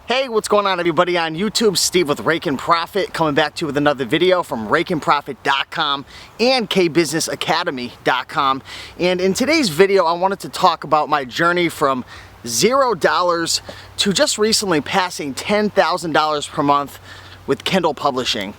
Hey, what's going on everybody on YouTube? Steve with Raiken Profit coming back to you with another video from RaikenProfit.com and KBusinessAcademy.com. And in today's video, I wanted to talk about my journey from $0 to just recently passing $10,000 per month with Kindle publishing.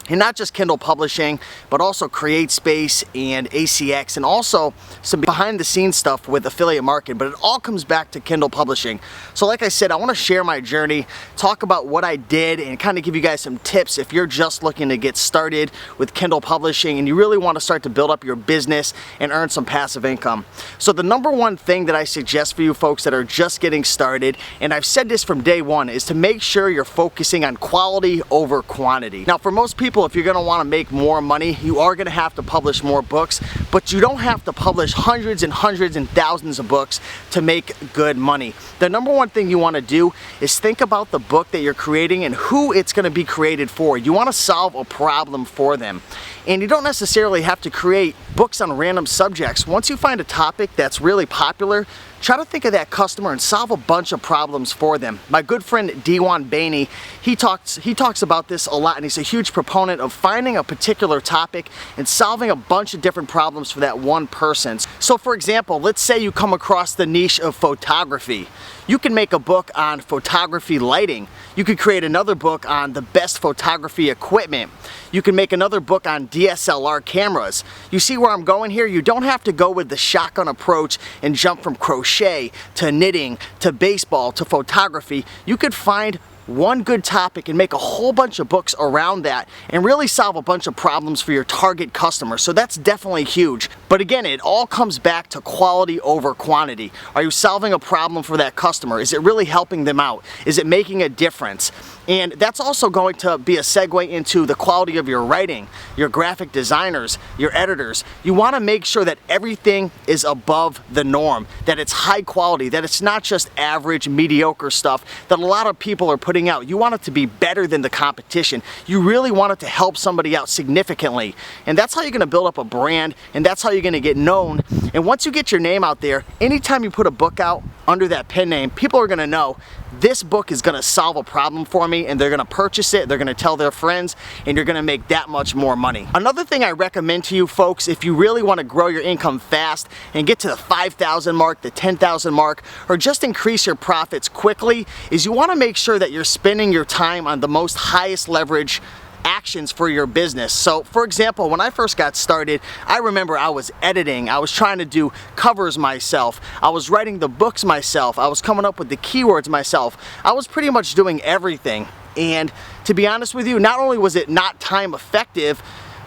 And not just Kindle publishing, but also CreateSpace and ACX, and also some behind the scenes stuff with affiliate marketing, but it all comes back to Kindle publishing. So like I said, I want to share my journey, talk about what I did, and kind of give you guys some tips if you're just looking to get started with Kindle publishing and you really want to start to build up your business and earn some passive income. So the number one thing that I suggest for you folks that are just getting started, and I've said this from day one, is to make sure you're focusing on quality over quantity. Now for most people, if you're going to want to make more money, you are going to have to publish more books, but you don't have to publish hundreds and hundreds and thousands of books to make good money. The number one thing you want to do is think about the book that you're creating and who it's going to be created for. You want to solve a problem for them. And you don't necessarily have to create books on random subjects. Once you find a topic that's really popular, try to think of that customer and solve a bunch of problems for them. My good friend D1 Bainey, he talks about this a lot, and he's a huge proponent of finding a particular topic and solving a bunch of different problems for that one person. So for example, let's say you come across the niche of photography. You can make a book on photography lighting. You could create another book on the best photography equipment. You can make another book on DSLR cameras. You see where I'm going here? You don't have to go with the shotgun approach and jump from crochet to knitting to baseball to photography. You could find one good topic and make a whole bunch of books around that and really solve a bunch of problems for your target customer. So that's definitely huge. But again, it all comes back to quality over quantity. Are you solving a problem for that customer? Is it really helping them out? Is it making a difference? And that's also going to be a segue into the quality of your writing, your graphic designers, your editors. You want to make sure that everything is above the norm, that it's high quality, that it's not just average, mediocre stuff that a lot of people are putting out. You want it to be better than the competition. You really want it to help somebody out significantly. And that's how you're going to build up a brand, and that's how you're going to get known. And once you get your name out there, anytime you put a book out under that pen name, people are going to know this book is going to solve a problem for me, and they're going to purchase it, they're going to tell their friends, and you're going to make that much more money. Another thing I recommend to you folks, if you really want to grow your income fast and get to the 5,000 mark, the 10,000 mark, or just increase your profits quickly, is you want to make sure that you're spending your time on the most highest leverage actions for your business. So for example, when I first got started, I remember I was editing, I was trying to do covers myself, I was writing the books myself, I was coming up with the keywords myself. I was pretty much doing everything. And to be honest with you, not only was it not time effective,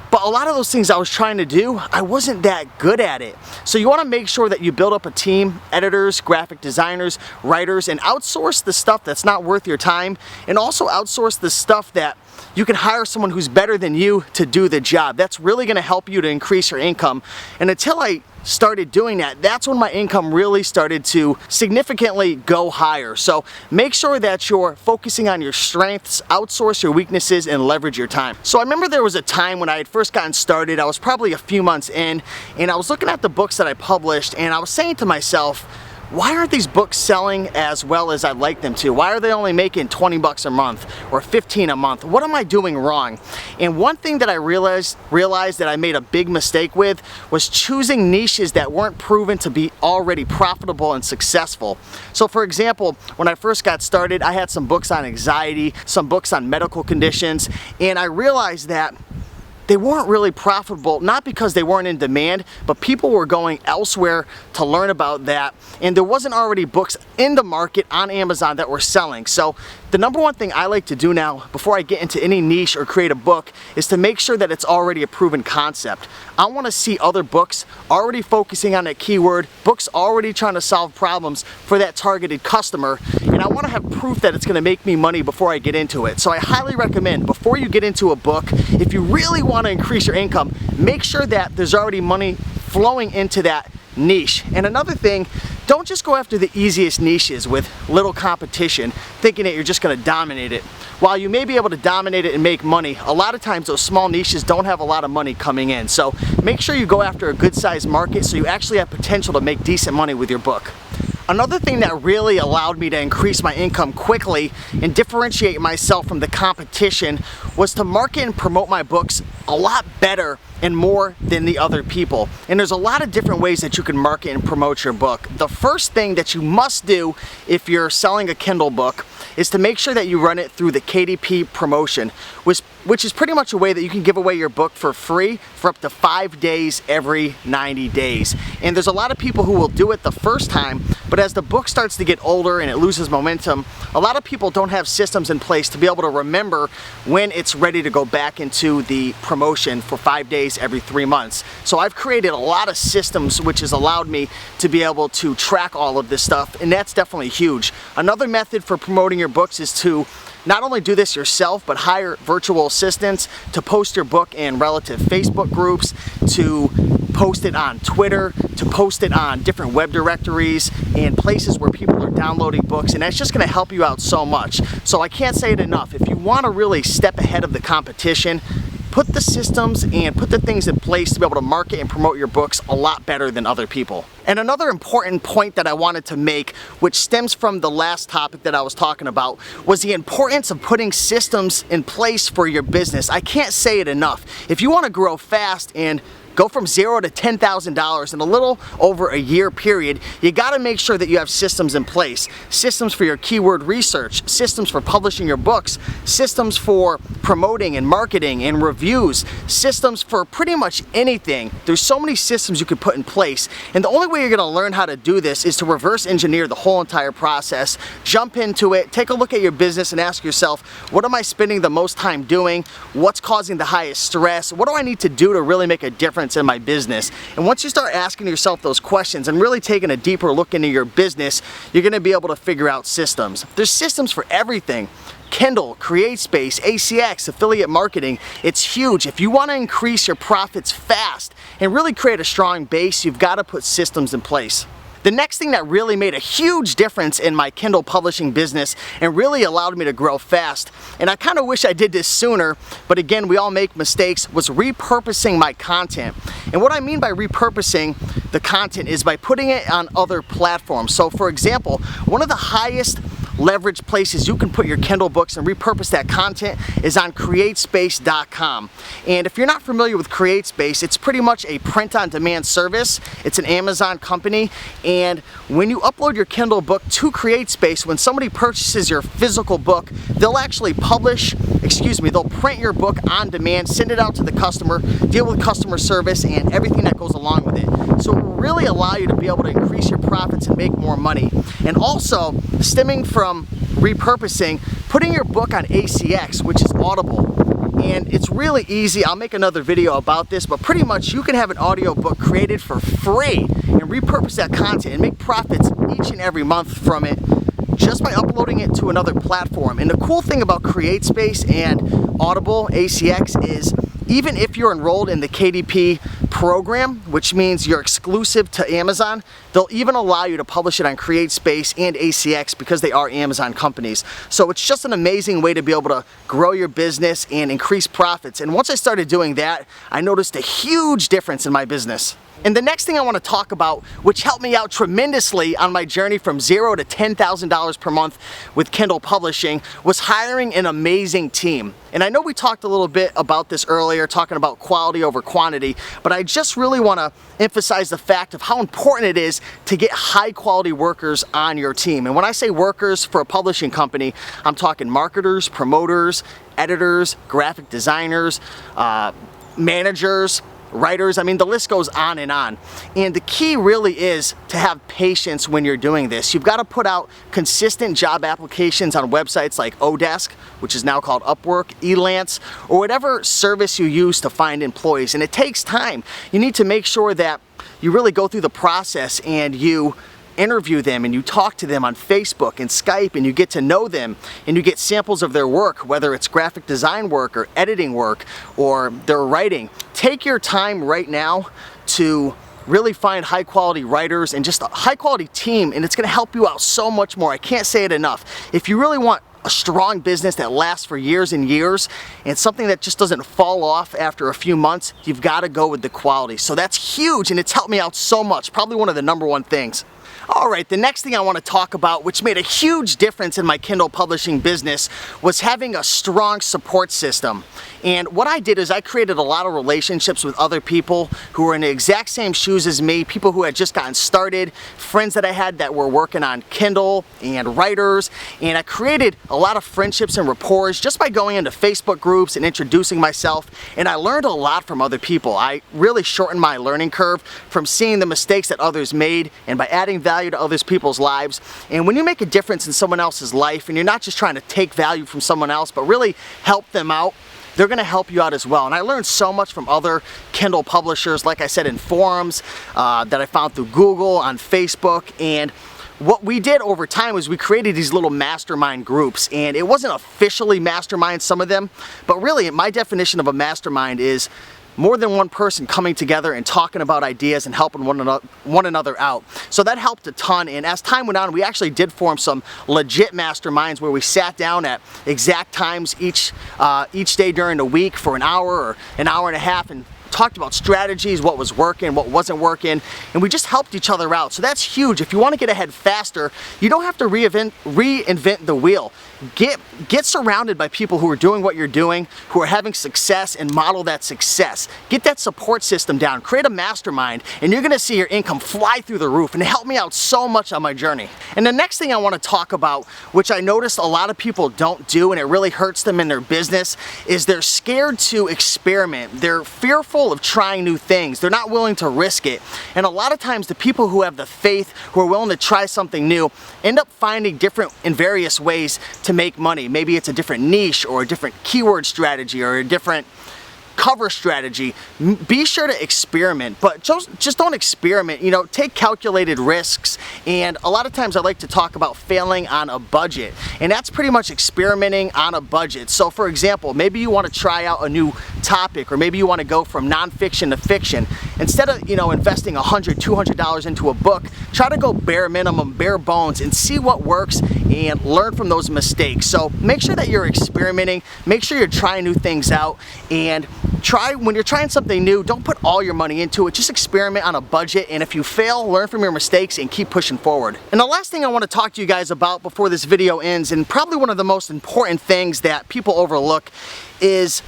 but a lot of those things I was trying to do, I wasn't that good at it. So you want to make sure that you build up a team, editors, graphic designers, writers, and outsource the stuff that's not worth your time, and also outsource the stuff that you can hire someone who's better than you to do the job. That's really going to help you to increase your income. And until I started doing that, that's when my income really started to significantly go higher. So make sure that you're focusing on your strengths, outsource your weaknesses, and leverage your time. So I remember there was a time when I had first gotten started, I was probably a few months in, and I was looking at the books that I published, and I was saying to myself, why aren't these books selling as well as I'd like them to? Why are they only making 20 bucks a month or 15 a month? What am I doing wrong? And one thing that I realized that I made a big mistake with was choosing niches that weren't proven to be already profitable and successful. So for example, when I first got started, I had some books on anxiety, some books on medical conditions, and I realized that they weren't really profitable, not because they weren't in demand, but people were going elsewhere to learn about that, and there wasn't already books in the market on Amazon that were selling. So the number one thing I like to do now before I get into any niche or create a book is to make sure that it's already a proven concept. I want to see other books already focusing on that keyword, books already trying to solve problems for that targeted customer, and I want to have proof that it's going to make me money before I get into it. So I highly recommend, before you get into a book, if you really want to increase your income, make sure that there's already money flowing into that niche. And another thing, don't just go after the easiest niches with little competition, thinking that you're just going to dominate it. While you may be able to dominate it and make money, a lot of times those small niches don't have a lot of money coming in. So make sure you go after a good sized market so you actually have potential to make decent money with your book. Another thing that really allowed me to increase my income quickly and differentiate myself from the competition was to market and promote my books a lot better and more than the other people. And there's a lot of different ways that you can market and promote your book. The first thing that you must do if you're selling a Kindle book is to make sure that you run it through the KDP promotion, which is pretty much a way that you can give away your book for free for up to 5 days every 90 days. And there's a lot of people who will do it the first time, but as the book starts to get older and it loses momentum, a lot of people don't have systems in place to be able to remember when it's ready to go back into the promotion for 5 days every 3 months. So I've created a lot of systems which has allowed me to be able to track all of this stuff, and that's definitely huge. Another method for promoting your books is to not only do this yourself, but hire virtual assistants to post your book in relative Facebook groups, to post it on Twitter, to post it on different web directories and places where people are downloading books, and that's just going to help you out so much. So I can't say it enough. If you want to really step ahead of the competition, put the systems and put the things in place to be able to market and promote your books a lot better than other people. And another important point that I wanted to make, which stems from the last topic that I was talking about, was the importance of putting systems in place for your business. I can't say it enough. If you want to grow fast and go from $0 to $10,000 in a little over a year period, you got to make sure that you have systems in place. Systems for your keyword research, systems for publishing your books, systems for promoting and marketing and reviews, systems for pretty much anything. There's so many systems you could put in place, and the only way you're going to learn how to do this is to reverse engineer the whole entire process. Jump into it, take a look at your business and ask yourself, what am I spending the most time doing? What's causing the highest stress? What do I need to do to really make a difference in my business? And once you start asking yourself those questions and really taking a deeper look into your business, you're going to be able to figure out systems. There's systems for everything. Kindle, CreateSpace, ACX, affiliate marketing, it's huge. If you want to increase your profits fast and really create a strong base, you've got to put systems in place. The next thing that really made a huge difference in my Kindle publishing business and really allowed me to grow fast, and I kind of wish I did this sooner, but again, we all make mistakes, was repurposing my content. And what I mean by repurposing the content is by putting it on other platforms. So for example, one of the highest leverage places you can put your Kindle books and repurpose that content is on CreateSpace.com. And if you're not familiar with CreateSpace, it's pretty much a print-on-demand service. It's an Amazon company, and when you upload your Kindle book to CreateSpace, when somebody purchases your physical book, they'll actually they'll print your book on demand, send it out to the customer, deal with customer service and everything that goes along with it. So it will really allow you to be able to increase your profits and make more money. And also, stemming from repurposing, putting your book on ACX, which is Audible. And it's really easy. I'll make another video about this, but pretty much you can have an audiobook created for free and repurpose that content and make profits each and every month from it just by uploading it to another platform. And the cool thing about CreateSpace and Audible, ACX, is even if you're enrolled in the KDP program, which means you're exclusive to Amazon, they'll even allow you to publish it on CreateSpace and ACX because they are Amazon companies. So it's just an amazing way to be able to grow your business and increase profits. And once I started doing that, I noticed a huge difference in my business. And the next thing I want to talk about, which helped me out tremendously on my journey from $0 to $10,000 per month with Kindle publishing, was hiring an amazing team. And I know we talked a little bit about this earlier, talking about quality over quantity, but I just really want to emphasize the fact of how important it is to get high quality workers on your team. And when I say workers for a publishing company, I'm talking marketers, promoters, editors, graphic designers, managers, writers. I mean, the list goes on. And the key really is to have patience when you're doing this. You've got to put out consistent job applications on websites like Odesk, which is now called Upwork, Elance, or whatever service you use to find employees. And it takes time. You need to make sure that you really go through the process and you interview them and you talk to them on Facebook and Skype and you get to know them and you get samples of their work, whether it's graphic design work or editing work or their writing. Take your time right now to really find high quality writers and just a high quality team, and it's going to help you out so much more. I can't say it enough. If you really want a strong business that lasts for years and years and something that just doesn't fall off after a few months, you've got to go with the quality. So that's huge, and it's helped me out so much. Probably one of the #1 things. Alright, the next thing I want to talk about, which made a huge difference in my Kindle publishing business, was having a strong support system. And what I did is I created a lot of relationships with other people who were in the exact same shoes as me, people who had just gotten started, friends that I had that were working on Kindle and writers, and I created a lot of friendships and rapport just by going into Facebook groups and introducing myself, and I learned a lot from other people. I really shortened my learning curve from seeing the mistakes that others made and by adding value to other people's lives. And when you make a difference in someone else's life and you're not just trying to take value from someone else but really help them out, they're going to help you out as well. And I learned so much from other Kindle publishers, like I said, in forums that I found through Google, on Facebook. And what we did over time was we created these little mastermind groups, and it wasn't officially mastermind, some of them, but really my definition of a mastermind is more than one person coming together and talking about ideas and helping one another out. So that helped a ton, and as time went on, we actually did form some legit masterminds where we sat down at exact times each day during the week for an hour or an hour and a half and talked about strategies, what was working, what wasn't working, and we just helped each other out. So that's huge. If you want to get ahead faster, you don't have to reinvent the wheel. Get surrounded by people who are doing what you're doing, who are having success, and model that success. Get that support system down, create a mastermind, and you're gonna see your income fly through the roof, and it helped me out so much on my journey. And the next thing I want to talk about, which I noticed a lot of people don't do and it really hurts them in their business, is they're scared to experiment. They're fearful of trying new things. They're not willing to risk it. And a lot of times the people who have the faith, who are willing to try something new, end up finding different and various ways to make money. Maybe it's a different niche or a different keyword strategy or a different cover strategy. Be sure to experiment, but just don't experiment, you know, take calculated risks. And a lot of times I like to talk about failing on a budget, and that's pretty much experimenting on a budget. So for example, maybe you want to try out a new topic, or maybe you want to go from nonfiction to fiction. Instead of, you know, investing $100, $200 into a book, try to go bare minimum, bare bones, and see what works and learn from those mistakes. So make sure that you're experimenting, make sure you're trying new things out, and when you're trying something new, don't put all your money into it. Just experiment on a budget, and if you fail, learn from your mistakes and keep pushing forward. And the last thing I want to talk to you guys about before this video ends, and probably one of the most important things that people overlook, is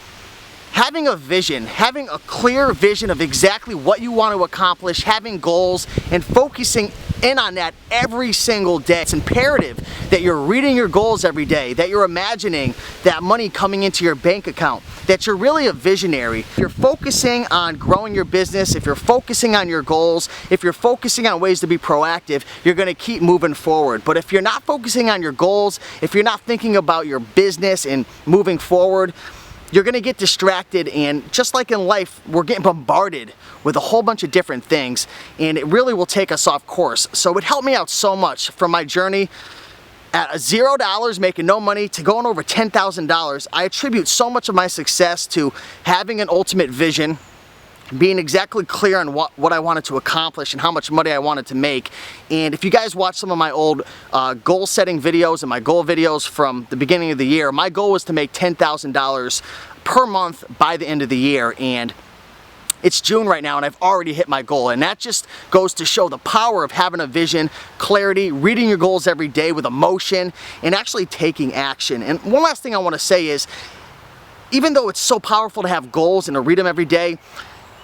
having a vision, having a clear vision of exactly what you want to accomplish, having goals, and focusing in on that every single day. It's imperative that you're reading your goals every day, that you're imagining that money coming into your bank account, that you're really a visionary. If you're focusing on growing your business, if you're focusing on your goals, if you're focusing on ways to be proactive, you're going to keep moving forward. But if you're not focusing on your goals, if you're not thinking about your business and moving forward, you're going to get distracted, and just like in life, we're getting bombarded with a whole bunch of different things, and it really will take us off course. So it helped me out so much from my journey at $0, making no money, to going over $10,000. I attribute so much of my success to having an ultimate vision, being exactly clear on what I wanted to accomplish and how much money I wanted to make. And if you guys watch some of my old goal setting videos and my goal videos from the beginning of the year, my goal was to make $10,000 per month by the end of the year, and it's June right now and I've already hit my goal. And that just goes to show the power of having a vision, clarity, reading your goals every day with emotion, and actually taking action. And one last thing I want to say is, even though it's so powerful to have goals and to read them every day,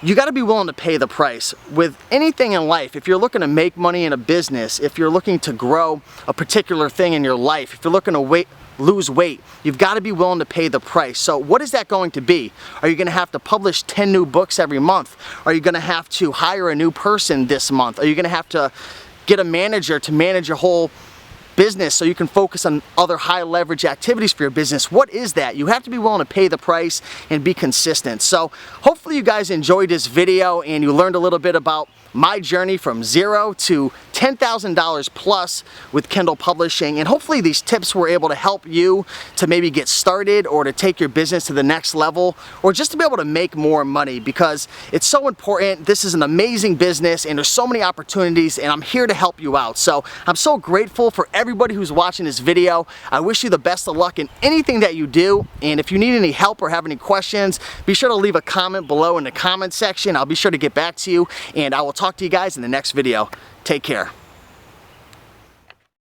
you got to be willing to pay the price. With anything in life, if you're looking to make money in a business, if you're looking to grow a particular thing in your life, if you're looking to lose weight, you've got to be willing to pay the price. So what is that going to be? Are you going to have to publish 10 new books every month? Are you going to have to hire a new person this month? Are you going to have to get a manager to manage your whole business so you can focus on other high leverage activities for your business? What is that? You have to be willing to pay the price and be consistent. So hopefully you guys enjoyed this video and you learned a little bit about my journey from $0 to $10,000 plus with Kindle publishing, and hopefully these tips were able to help you to maybe get started or to take your business to the next level, or just to be able to make more money, because it's so important. This is an amazing business and there's so many opportunities, and I'm here to help you out. So I'm so grateful for everybody who's watching this video. I wish you the best of luck in anything that you do, and if you need any help or have any questions, be sure to leave a comment below in the comment section. I'll be sure to get back to you, and I will talk to you guys in the next video. Take care.